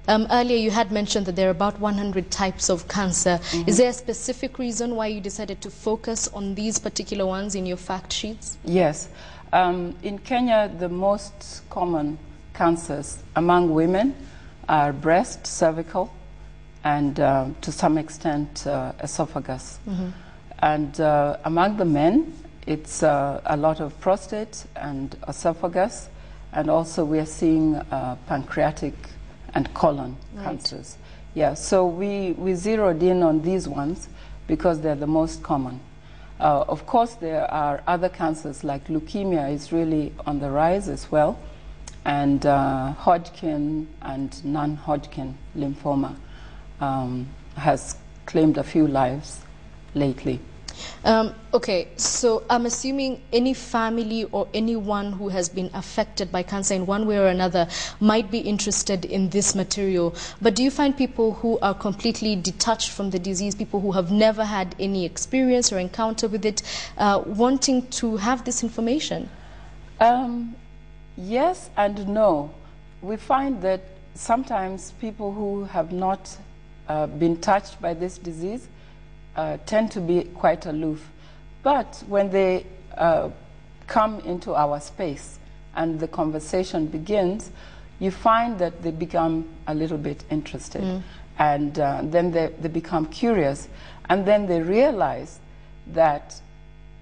Earlier you had mentioned that there are about 100 types of cancer. Is there a specific reason why you decided to focus on these particular ones in your fact sheets? Yes. In Kenya, the most common cancers among women are breast, cervical, and to some extent esophagus. And among the men, it's a lot of prostate and esophagus, and also we are seeing pancreatic and colon cancers. Yeah, so we zeroed in on these ones because they're the most common. Of course, there are other cancers like leukemia is really on the rise as well, and Hodgkin and non-Hodgkin lymphoma has claimed a few lives lately. Okay, so I'm assuming any family or anyone who has been affected by cancer in one way or another might be interested in this material. But do you find people who are completely detached from the disease, people who have never had any experience or encounter with it, wanting to have this information? Yes and no. We find that sometimes people who have not been touched by this disease tend to be quite aloof. But when they come into our space and the conversation begins, you find that they become a little bit interested. And then they become curious. And then they realize that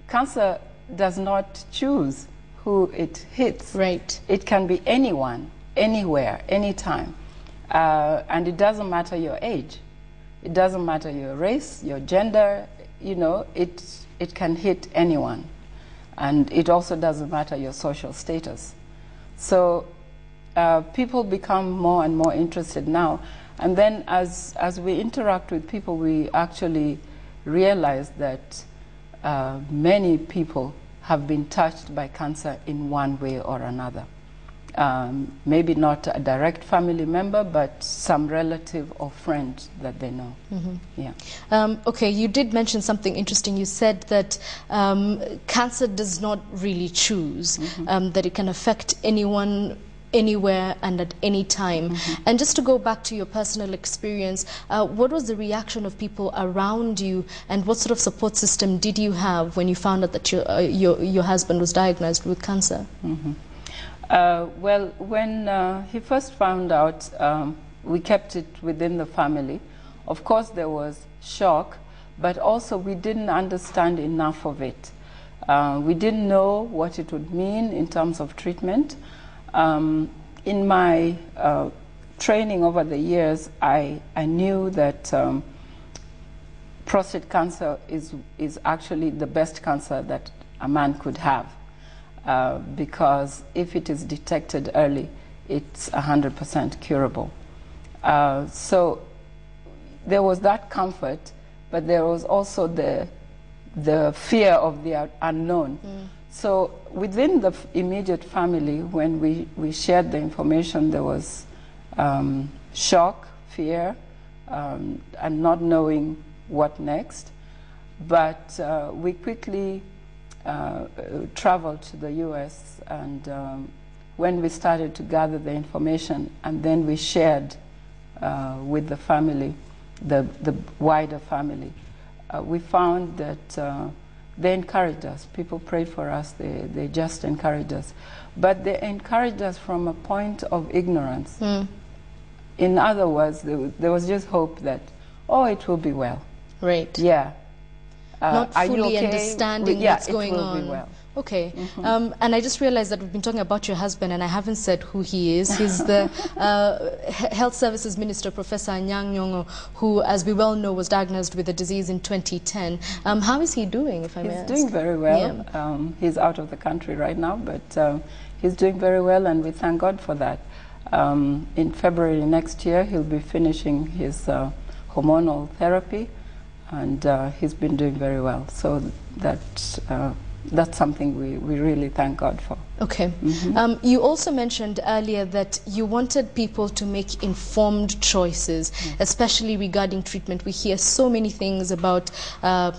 cancer does not choose who it hits. Right. It can be anyone, anywhere, anytime. And it doesn't matter your age. It doesn't matter your race, your gender, you know, it can hit anyone. And it also doesn't matter your social status. So people become more and more interested now. And then as we interact with people, we actually realize that many people have been touched by cancer in one way or another. Maybe not a direct family member, but some relative or friend that they know. Yeah. Okay, you did mention something interesting. You said that cancer does not really choose, that it can affect anyone, anywhere and at any time. And just to go back to your personal experience, what was the reaction of people around you, and what sort of support system did you have when you found out that your husband was diagnosed with cancer? Well, when he first found out, we kept it within the family. Of course, there was shock, but also we didn't understand enough of it. We didn't know what it would mean in terms of treatment. In my training over the years, I knew that prostate cancer is actually the best cancer that a man could have. Because if it is detected early, it's 100% curable. So there was that comfort, but there was also the fear of the unknown. So within the immediate family, when we shared the information, there was shock, fear, and not knowing what next. But we quickly traveled to the US, and when we started to gather the information, and then we shared with the family, the wider family, we found that they encouraged us. People prayed for us. They just encouraged us. But they encouraged us from a point of ignorance. In other words, there was just hope that, oh, it will be well. Right. Yeah. Not fully okay? understanding what's going on. It will be well. Okay. And I just realized that we've been talking about your husband, and I haven't said who he is. He's the Health Services Minister, Professor Nyong'o, who, as we well know, was diagnosed with the disease in 2010. How is he doing, if I may ask? He's doing very well. Yeah. He's out of the country right now, but he's doing very well, and we thank God for that. In February next year, he'll be finishing his hormonal therapy, and he's been doing very well. So that's something we really thank God for. Okay. You also mentioned earlier that you wanted people to make informed choices, especially regarding treatment. We hear so many things about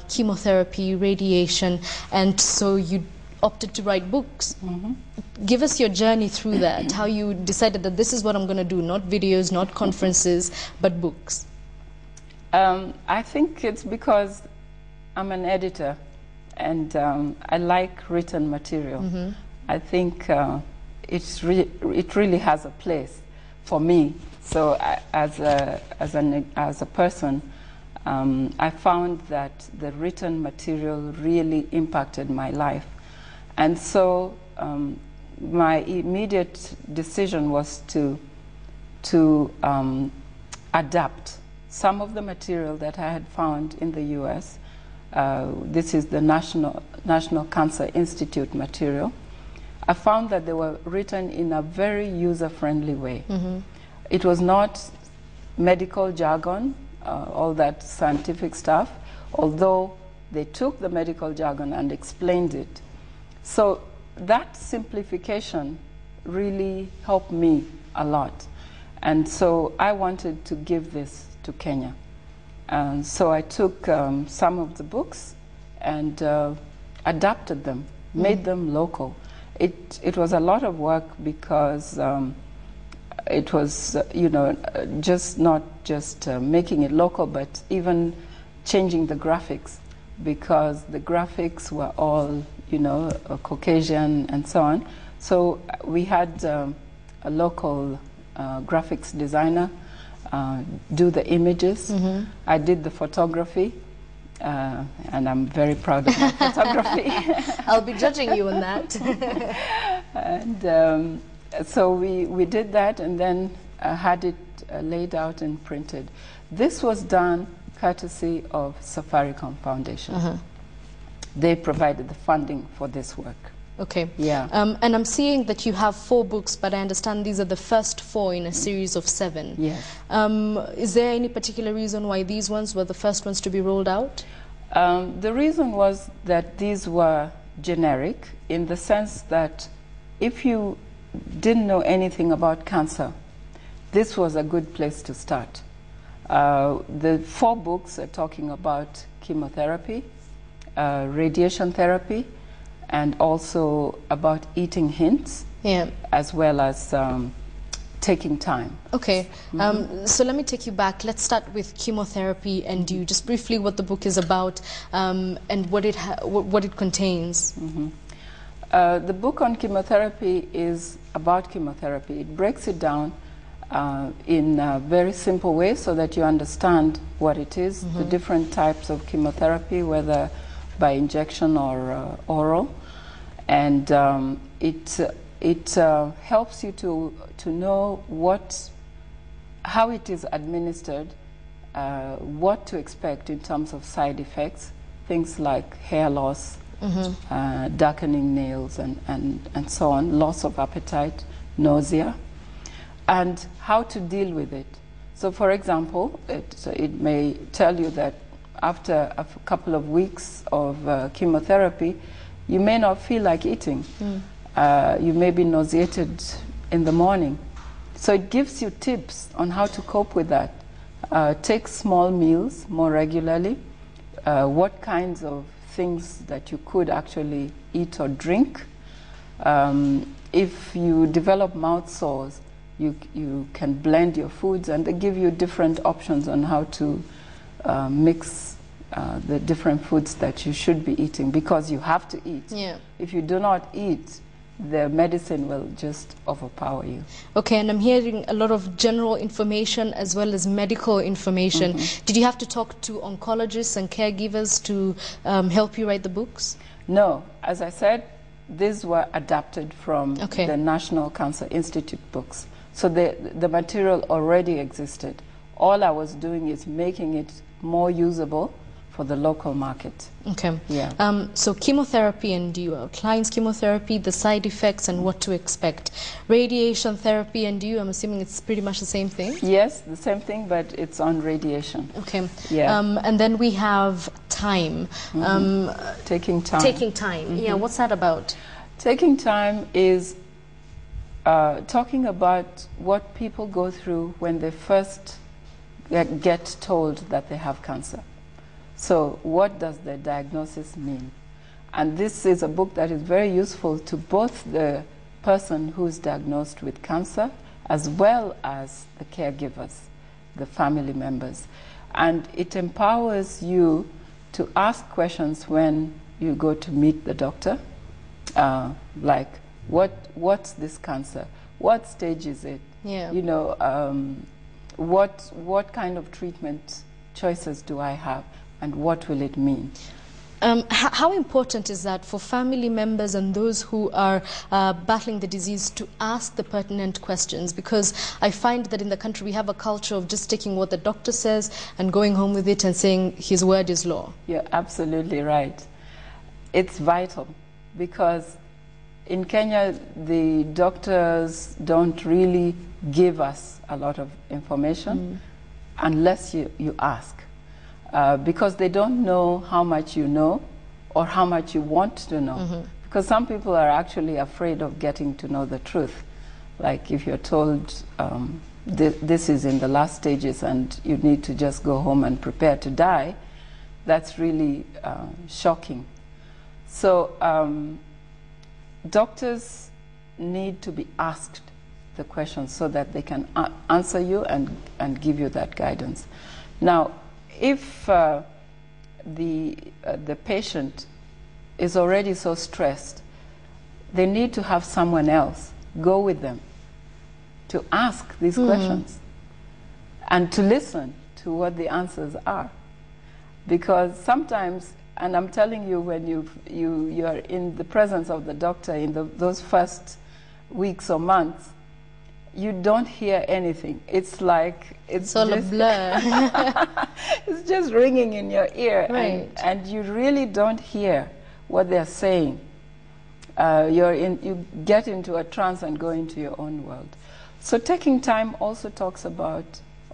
chemotherapy, radiation, and so you opted to write books. Give us your journey through that, how you decided that this is what I'm going to do, not videos, not conferences, but books. I think it's because I'm an editor and I like written material. I think it really has a place for me. So as a person, I found that the written material really impacted my life. And so my immediate decision was to adapt some of the material that I had found in the US. This is the National Cancer Institute material. I found that they were written in a very user-friendly way. It was not medical jargon, all that scientific stuff, although they took the medical jargon and explained it. So that simplification really helped me a lot. And so I wanted to give this to Kenya. And so I took some of the books and adapted them, made them local. It was a lot of work because it was, just not just making it local, but even changing the graphics, because the graphics were all, Caucasian and so on. So we had a local graphics designer do the images. I did the photography, and I'm very proud of my photography. I'll be judging you on that. And so we did that and then had it laid out and printed. This was done courtesy of Safaricom Foundation. They provided the funding for this work. Okay. Yeah. And I'm seeing that you have 4 books, but I understand these are the first 4 in a series of 7. Yes. Is there any particular reason why these ones were the first ones to be rolled out? The reason was that these were generic in the sense that if you didn't know anything about cancer, this was a good place to start. The 4 books are talking about chemotherapy, radiation therapy, and also about eating hints, as well as taking time. Okay, so let me take you back. Let's start with chemotherapy and you just briefly what the book is about and what it contains. The book on chemotherapy is about chemotherapy. It breaks it down in a very simple way so that you understand what it is, the different types of chemotherapy, whether by injection or oral, and it helps you to know how it is administered, what to expect in terms of side effects, things like hair loss, darkening nails, and so on, loss of appetite, nausea, and how to deal with it. So, for example, it may tell you that after a couple of weeks of chemotherapy, you may not feel like eating. You may be nauseated in the morning. So it gives you tips on how to cope with that. Take small meals more regularly. What kinds of things that you could actually eat or drink. If you develop mouth sores, you can blend your foods, and they give you different options on how to mix the different foods that you should be eating, because you have to eat. If you do not eat, the medicine will just overpower you. Okay, and I'm hearing a lot of general information as well as medical information. Did you have to talk to oncologists and caregivers to help you write the books? No, as I said, these were adapted from the National Cancer Institute books. So the material already existed. All I was doing is making it more usable for the local market. Okay. Yeah. So chemotherapy, and you outline chemotherapy, the side effects, and what to expect. Radiation therapy, and I'm assuming it's pretty much the same thing? Yes, the same thing, but it's on radiation. Okay. Yeah. And then we have time. Taking time. Taking time. Yeah, what's that about? Taking time is talking about what people go through when they first get told that they have cancer. So what does the diagnosis mean? And this is a book that is very useful to both the person who is diagnosed with cancer as well as the caregivers, the family members. And it empowers you to ask questions when you go to meet the doctor, like, what's this cancer? What stage is it? Yeah. You know, what kind of treatment choices do I have, and what will it mean? How important is that for family members and those who are battling the disease to ask the pertinent questions? Because I find that in the country we have a culture of just taking what the doctor says and going home with it and saying his word is law. You're absolutely right. It's vital, because in Kenya the doctors don't really give us a lot of information unless you ask. Because they don't know how much you know or how much you want to know. Because some people are actually afraid of getting to know the truth. Like if you're told this is in the last stages and you need to just go home and prepare to die, that's really shocking. So doctors need to be asked the questions so that they can answer you and give you that guidance. Now, if the patient is already so stressed, they need to have someone else go with them to ask these questions and to listen to what the answers are. Because sometimes, and I'm telling you, when you are in the presence of the doctor in those first weeks or months, you don't hear anything. It's like it's all just a blur. It's just ringing in your ear, right. and you really don't hear what they're saying. You get into a trance and go into your own world. So taking time also talks about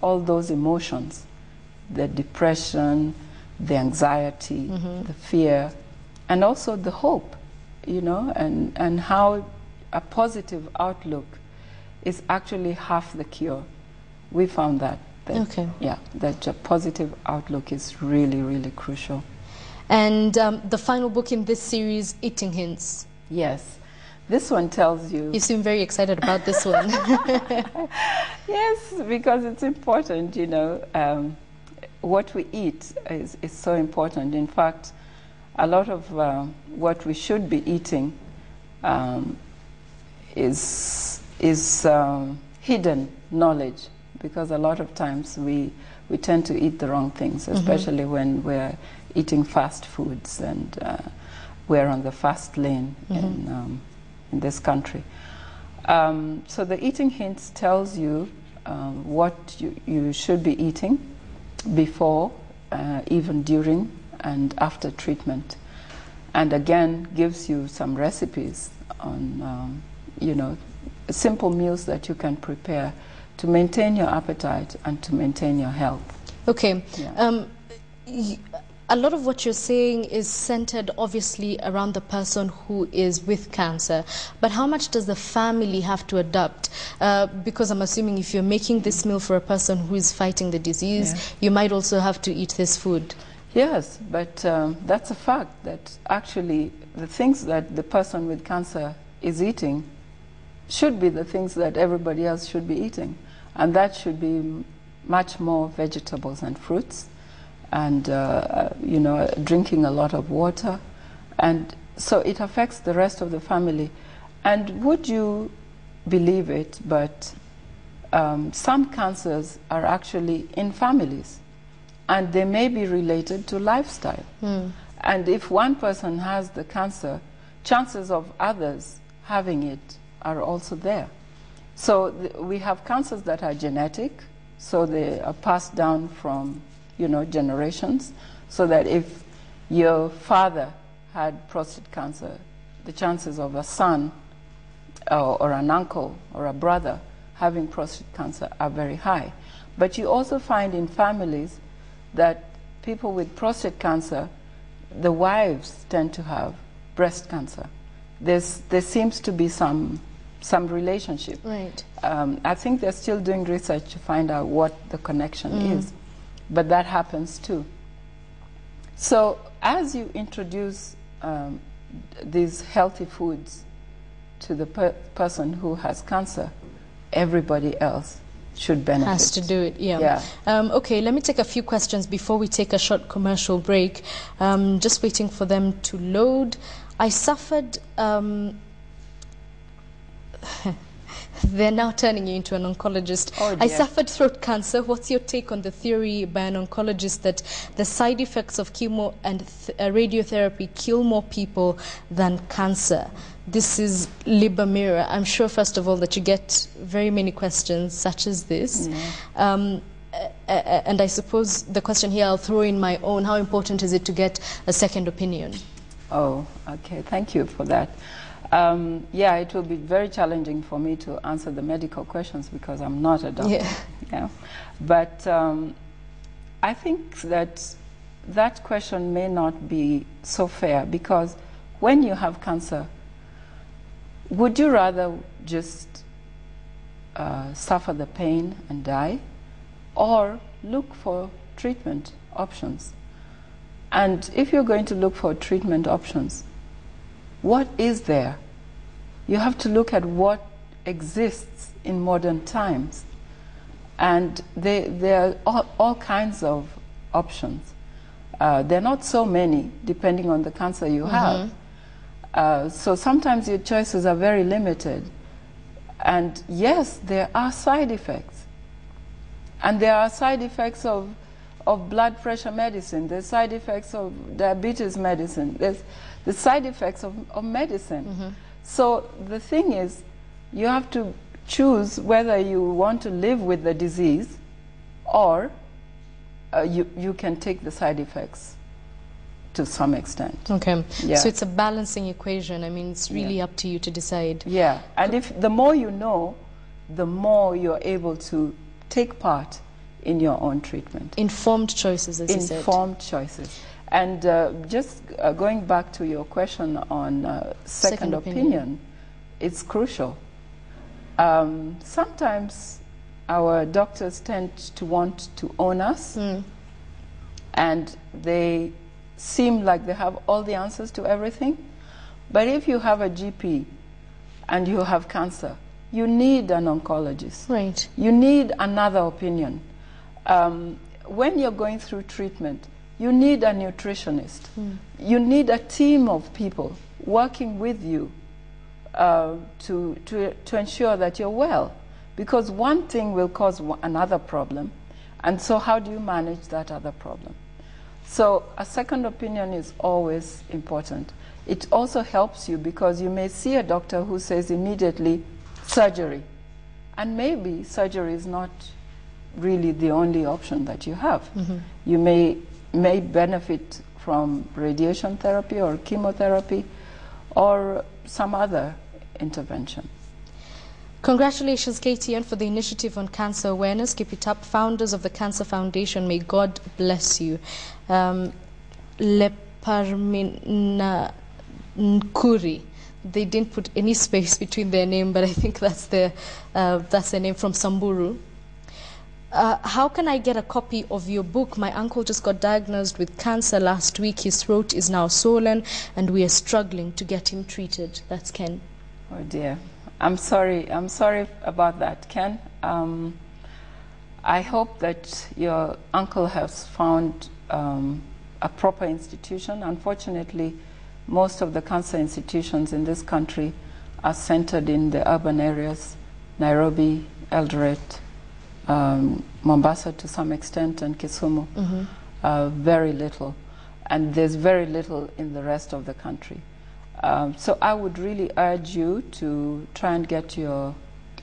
all those emotions, the depression, the anxiety, the fear, and also the hope, you know, and how a positive outlook is actually half the cure. We found that okay. Yeah, that a positive outlook is really, really crucial. And the final book in this series, Eating Hints. Yes, this one tells you... You seem very excited about this one. Yes, because it's important, you know. What we eat is so important. In fact, a lot of what we should be eating is hidden knowledge, because a lot of times we tend to eat the wrong things, especially when we're eating fast foods, and we're on the fast lane in this country. So the Eating Hints tells you what you should be eating before, even during and after treatment, and again gives you some recipes on you know, simple meals that you can prepare to maintain your appetite and to maintain your health. Okay. Yeah. A lot of what you're saying is centered obviously around the person who is with cancer, but how much does the family have to adapt? Because I'm assuming if you're making this meal for a person who is fighting the disease, you might also have to eat this food. Yes, but that's a fact, that actually the things that the person with cancer is eating should be the things that everybody else should be eating. And that should be much more vegetables and fruits, and you know, drinking a lot of water. And so it affects the rest of the family. And would you believe it, but some cancers are actually in families, and they may be related to lifestyle. And if one person has the cancer, chances of others having it are also there. So we have cancers that are genetic, so they are passed down from, you know, generations, so that if your father had prostate cancer, the chances of a son or an uncle or a brother having prostate cancer are very high. But you also find in families that people with prostate cancer, the wives tend to have breast cancer. There seems to be some relationship. Right. I think they're still doing research to find out what the connection is, but that happens too. So as you introduce these healthy foods to the person who has cancer, everybody else should benefit. Has to do it, yeah. Okay, let me take a few questions before we take a short commercial break. Just waiting for them to load. I suffered... They're now turning you into an oncologist. Oh, I suffered throat cancer. What's your take on the theory by an oncologist that the side effects of chemo and radiotherapy kill more people than cancer? This is Libamira. I'm sure, first of all, that you get very many questions such as this. And I suppose the question here, I'll throw in my own. How important is it to get a second opinion? Oh, okay. Thank you for that. Yeah, it will be very challenging for me to answer the medical questions because I'm not a doctor. Yeah. But I think that that question may not be so fair because when you have cancer, would you rather just suffer the pain and die, or look for treatment options? And if you're going to look for treatment options, what is there? You have to look at what exists in modern times. And there are all kinds of options. There are not so many, depending on the cancer you have. So sometimes your choices are very limited. And yes, there are side effects. And there are side effects of blood pressure medicine. There's side effects of diabetes medicine. There's the side effects of medicine. So the thing is, you have to choose whether you want to live with the disease or you can take the side effects to some extent. Okay. Yeah. So it's a balancing equation. I mean, it's really up to you to decide. Yeah. And if the more you know, the more you're able to take part in your own treatment. Informed choices, as you said. Informed choices. And just going back to your question on second opinion, it's crucial. Sometimes our doctors tend to want to own us, and they seem like they have all the answers to everything. But if you have a GP and you have cancer, you need an oncologist. Right. You need another opinion. When you're going through treatment, you need a nutritionist. You need a team of people working with you to ensure that you're well. Because one thing will cause another problem. And so how do you manage that other problem? So a second opinion is always important. It also helps you because you may see a doctor who says immediately surgery. And maybe surgery is not really the only option that you have. You may benefit from radiation therapy or chemotherapy or some other intervention. Congratulations, KTN, for the initiative on cancer awareness. Keep it up. Founders of the Cancer Foundation, may God bless you. Leparmina Nkuri. They didn't put any space between their name, but I think that's their name, from Samburu. How can I get a copy of your book? My uncle just got diagnosed with cancer last week. His throat is now swollen, and we are struggling to get him treated. That's Ken. Oh dear. I'm sorry about that, Ken. I hope that your uncle has found a proper institution. Unfortunately, most of the cancer institutions in this country are centered in the urban areas, Nairobi, Eldoret, Mombasa to some extent, and Kisumu. Very little. And there's very little in the rest of the country. So I would really urge you to try and get your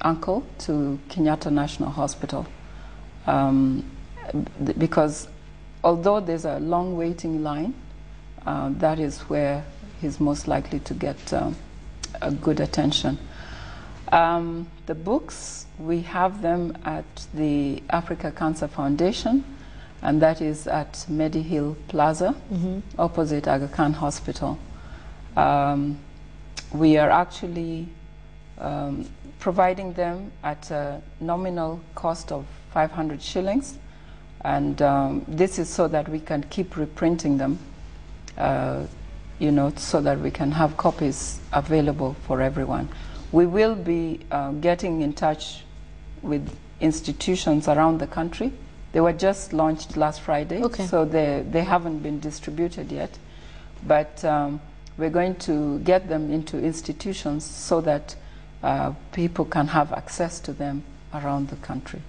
uncle to Kenyatta National Hospital. Because although there's a long waiting line, that is where he's most likely to get a good attention. The books, we have them at the Africa Cancer Foundation, and that is at Medihill Plaza, opposite Aga Khan Hospital. We are actually providing them at a nominal cost of 500 shillings, and this is so that we can keep reprinting them you know, so that we can have copies available for everyone. We will be getting in touch with institutions around the country. They were just launched last Friday, so they haven't been distributed yet. But we're going to get them into institutions so that people can have access to them around the country.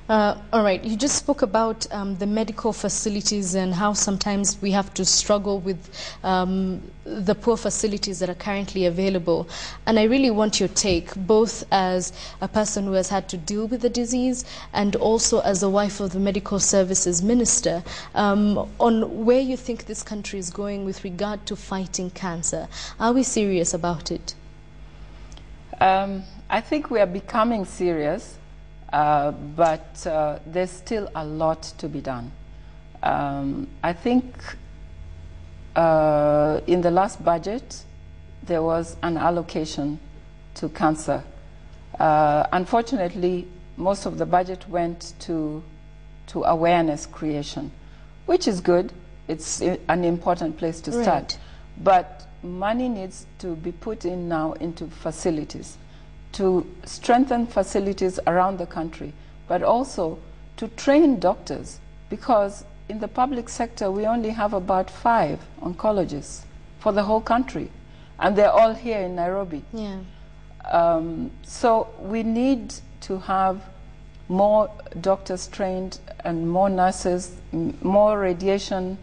All right, you just spoke about the medical facilities and how sometimes we have to struggle with the poor facilities that are currently available. And I really want your take, both as a person who has had to deal with the disease and also as the wife of the Medical Services Minister, on where you think this country is going with regard to fighting cancer. Are we serious about it? I think we are becoming serious. But there's still a lot to be done. I think in the last budget there was an allocation to cancer. Unfortunately, most of the budget went to awareness creation, which is good. It's an important place to start. Right. But money needs to be put in now into facilities, to strengthen facilities around the country, but also to train doctors, because in the public sector we only have about 5 oncologists for the whole country, and they're all here in Nairobi. Yeah. So we need to have more doctors trained and more nurses, more radiation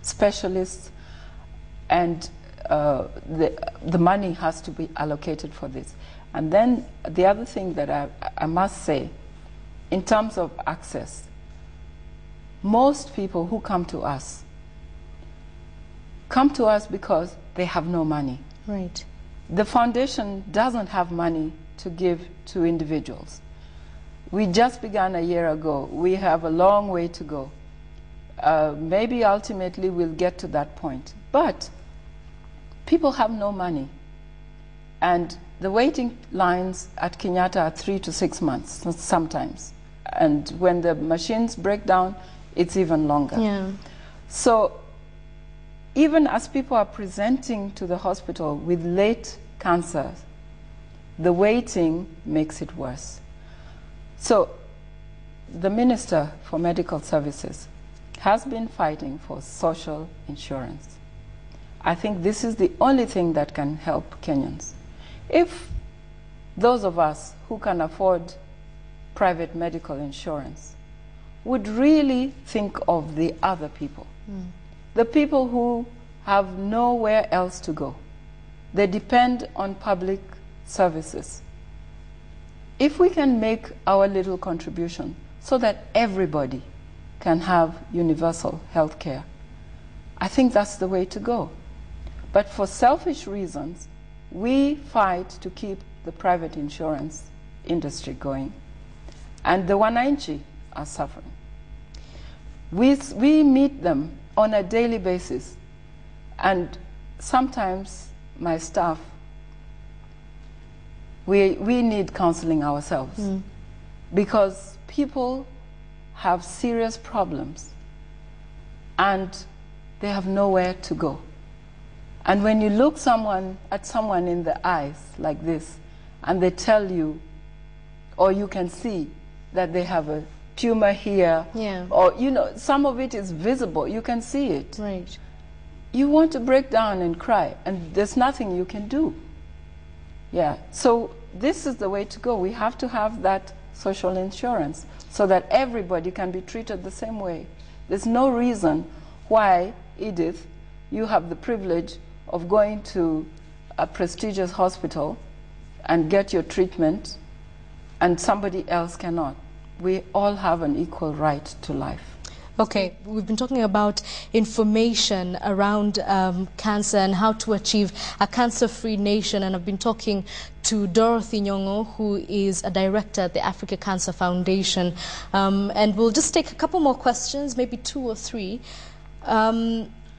specialists, and the money has to be allocated for this. And then the other thing that I must say, in terms of access, most people who come to us because they have no money. Right. The foundation doesn't have money to give to individuals. We just began a year ago. We have a long way to go. Maybe ultimately we'll get to that point. But people have no money. And the waiting lines at Kenyatta are 3 to 6 months sometimes. And when the machines break down, it's even longer. Yeah. So even as people are presenting to the hospital with late cancer, the waiting makes it worse. So the Minister for Medical Services has been fighting for social insurance. I think this is the only thing that can help Kenyans. If those of us who can afford private medical insurance would really think of the other people, the people who have nowhere else to go, they depend on public services. If we can make our little contribution so that everybody can have universal health care, I think that's the way to go. But for selfish reasons, we fight to keep the private insurance industry going. And the wananchi are suffering. We meet them on a daily basis. And sometimes my staff, we need counseling ourselves. Because people have serious problems and they have nowhere to go. And when you look at someone in the eyes like this, and they tell you, or you can see that they have a tumor here, or some of it is visible, you can see it. Right. You want to break down and cry, and there's nothing you can do. Yeah, so this is the way to go. We have to have that social insurance so that everybody can be treated the same way. There's no reason why, Edith, you have the privilege of going to a prestigious hospital and get your treatment and somebody else cannot. We all have an equal right to life. Okay, we've been talking about information around cancer and how to achieve a cancer-free nation, and I've been talking to Dorothy Nyong'o, who is a director at the Africa Cancer Foundation. And we'll just take a couple more questions, maybe 2 or 3.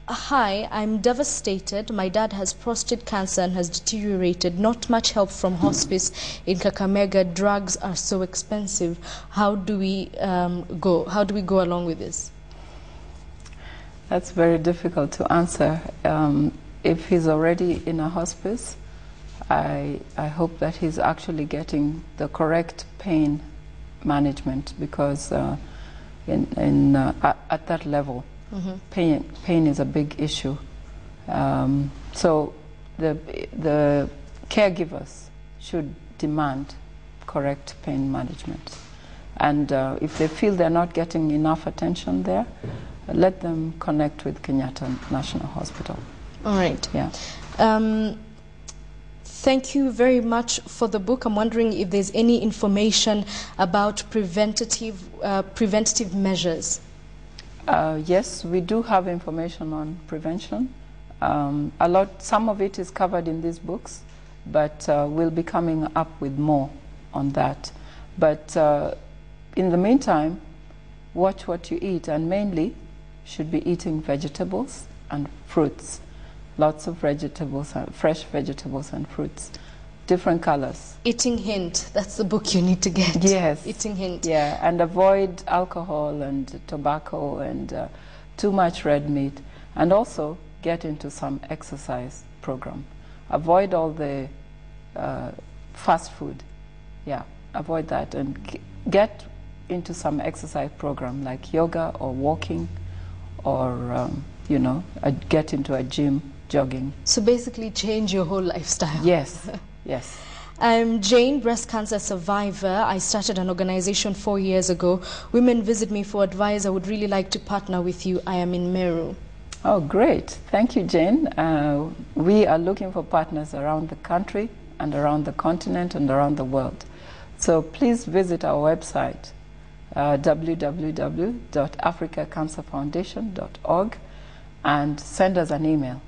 Hi, I'm devastated. My dad has prostate cancer and has deteriorated. Not much help from hospice in Kakamega. Drugs are so expensive. How do we go along with this? That's very difficult to answer. If he's already in a hospice, I hope that he's actually getting the correct pain management, because at that level, pain is a big issue. So the caregivers should demand correct pain management. And if they feel they're not getting enough attention there, let them connect with Kenyatta National Hospital. All right. Yeah. Thank you very much for the book. I'm wondering if there's any information about preventative measures. Yes, we do have information on prevention. Some of it is covered in these books, but we'll be coming up with more on that. But in the meantime, watch what you eat, and mainly should be eating vegetables and fruits. Lots of vegetables, fresh vegetables and fruits, different colors. Eating Hint, that's the book you need to get. Yes. Eating Hint. Yeah, and avoid alcohol and tobacco and too much red meat. And also get into some exercise program. Avoid all the fast food. Yeah, avoid that, and get into some exercise program like yoga or walking, or you know, get into a gym, jogging. So basically change your whole lifestyle. Yes, yes. I'm Jane, breast cancer survivor. I started an organization 4 years ago. Women visit me for advice. I would really like to partner with you. I am in Meru. Oh, great. Thank you, Jane. We are looking for partners around the country and around the continent and around the world. So please visit our website, www.africacancerfoundation.org, and send us an email.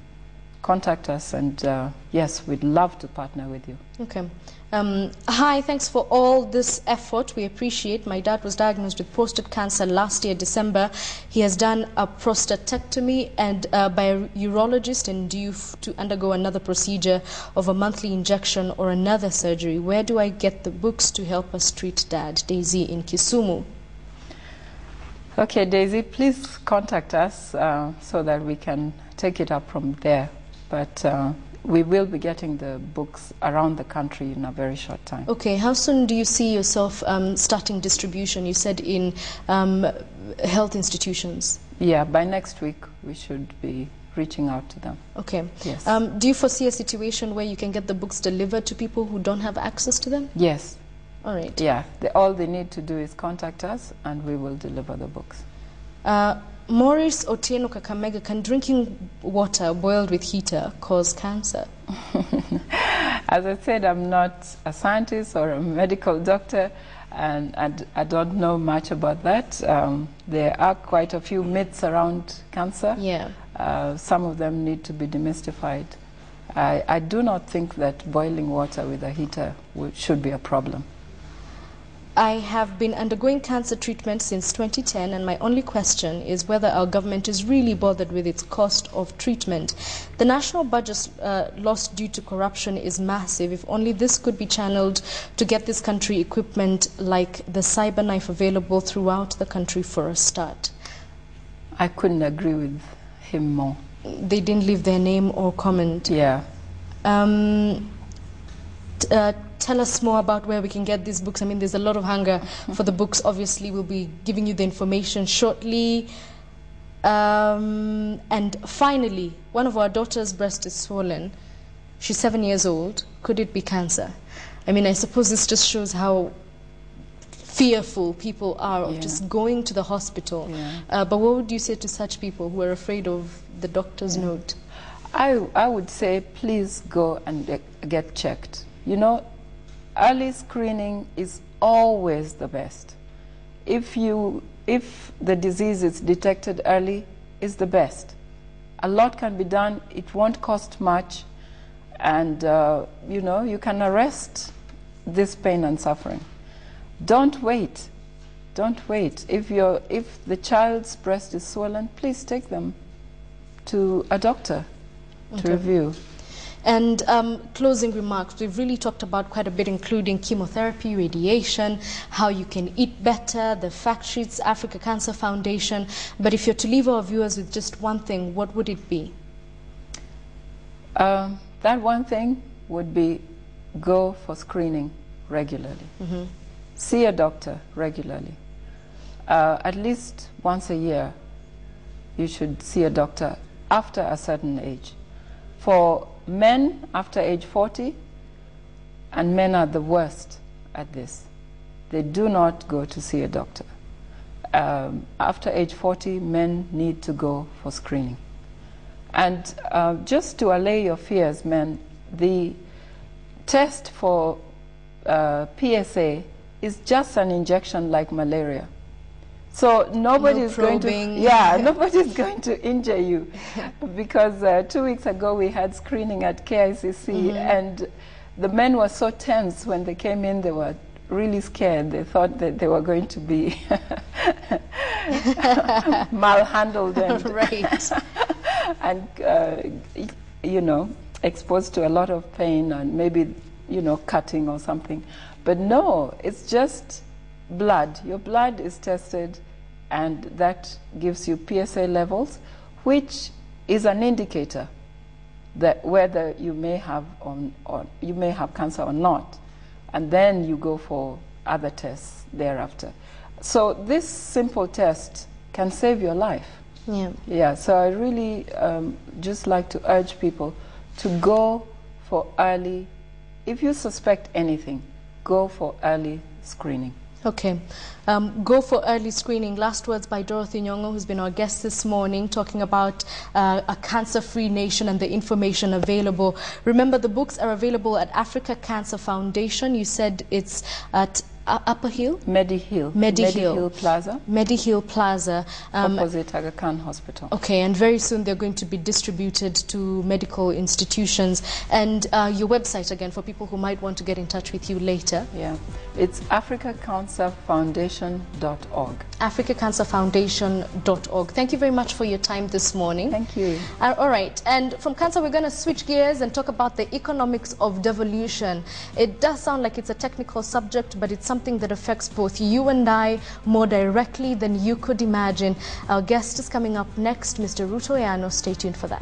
Contact us, and yes, we'd love to partner with you. Okay. Hi, thanks for all this effort. We appreciate. My dad was diagnosed with prostate cancer last year, December. He has done a prostatectomy and by a urologist, and due to undergo another procedure of a monthly injection or another surgery. Where do I get the books to help us treat Dad? Daisy in Kisumu. Okay, Daisy, please contact us so that we can take it up from there. But we will be getting the books around the country in a very short time. Okay, how soon do you see yourself starting distribution? You said in health institutions. Yeah, by next week we should be reaching out to them. Okay. Yes. Do you foresee a situation where you can get the books delivered to people who don't have access to them? Yes. All right. Yeah, all they need to do is contact us and we will deliver the books. Maurice Otieno Kakamega, can drinking water boiled with heater cause cancer? As I said, I'm not a scientist or a medical doctor, and I don't know much about that. There are quite a few myths around cancer. Yeah. Some of them need to be demystified. I do not think that boiling water with a heater should be a problem. I have been undergoing cancer treatment since 2010, and my only question is whether our government is really bothered with its cost of treatment. The national budget lost due to corruption is massive. If only this could be channeled to get this country equipment like the cyber knife available throughout the country for a start. I couldn't agree with him more. They didn't leave their name or comment. Yeah. Tell us more about where we can get these books. I mean, there's a lot of hunger for the books. Obviously, we'll be giving you the information shortly. And finally, one of our daughter's breast is swollen. She's 7 years old. Could it be cancer? I mean, I suppose this just shows how fearful people are of just going to the hospital. Yeah. But what would you say to such people who are afraid of the doctor's note? I would say please go and get checked. You know, early screening is always the best. If the disease is detected early, it's the best. A lot can be done. It won't cost much, and you know, you can arrest this pain and suffering. Don't wait. Don't wait. If the child's breast is swollen, please take them to a doctor to review. And closing remarks, we've really talked about quite a bit, including chemotherapy, radiation, how you can eat better, the fact sheets, Africa Cancer Foundation. But if you're to leave our viewers with just one thing, what would it be? That one thing would be go for screening regularly. See a doctor regularly. At least once a year, you should see a doctor after a certain age. For men after age 40, and men are the worst at this, they do not go to see a doctor. After age 40, men need to go for screening. And just to allay your fears, men, the test for PSA is just an injection like malaria. So nobody's going to, nobody's going to injure you, because 2 weeks ago we had screening at KICC, and the men were so tense when they came in. They were really scared. They thought that they were going to be malhandled and you know, exposed to a lot of pain and maybe, you know, cutting or something. But no, it's just blood. Your blood is tested, and that gives you PSA levels, which is an indicator that whether you may have you may have cancer or not, and then you go for other tests thereafter. So this simple test can save your life. Yeah. So I really just like to urge people to go for early. If you suspect anything, go for early screening. Okay. Go for early screening. Last words by Dorothy Nyong'o, who's been our guest this morning, talking about a cancer-free nation and the information available. Remember, the books are available at Africa Cancer Foundation. You said it's at Upper Hill? Medihill Plaza. Medihill Plaza. Opposite Aga Khan Hospital. Okay, and very soon they're going to be distributed to medical institutions. And your website again for people who might want to get in touch with you later. Yeah, it's africacancerfoundation.org. africacancerfoundation.org. Thank you very much for your time this morning. Thank you. All right, and from cancer we're going to switch gears and talk about the economics of devolution. It does sound like it's a technical subject, but it's something that affects both you and I more directly than you could imagine. Our guest is coming up next, Mr. Ruto Yano. Stay tuned for that.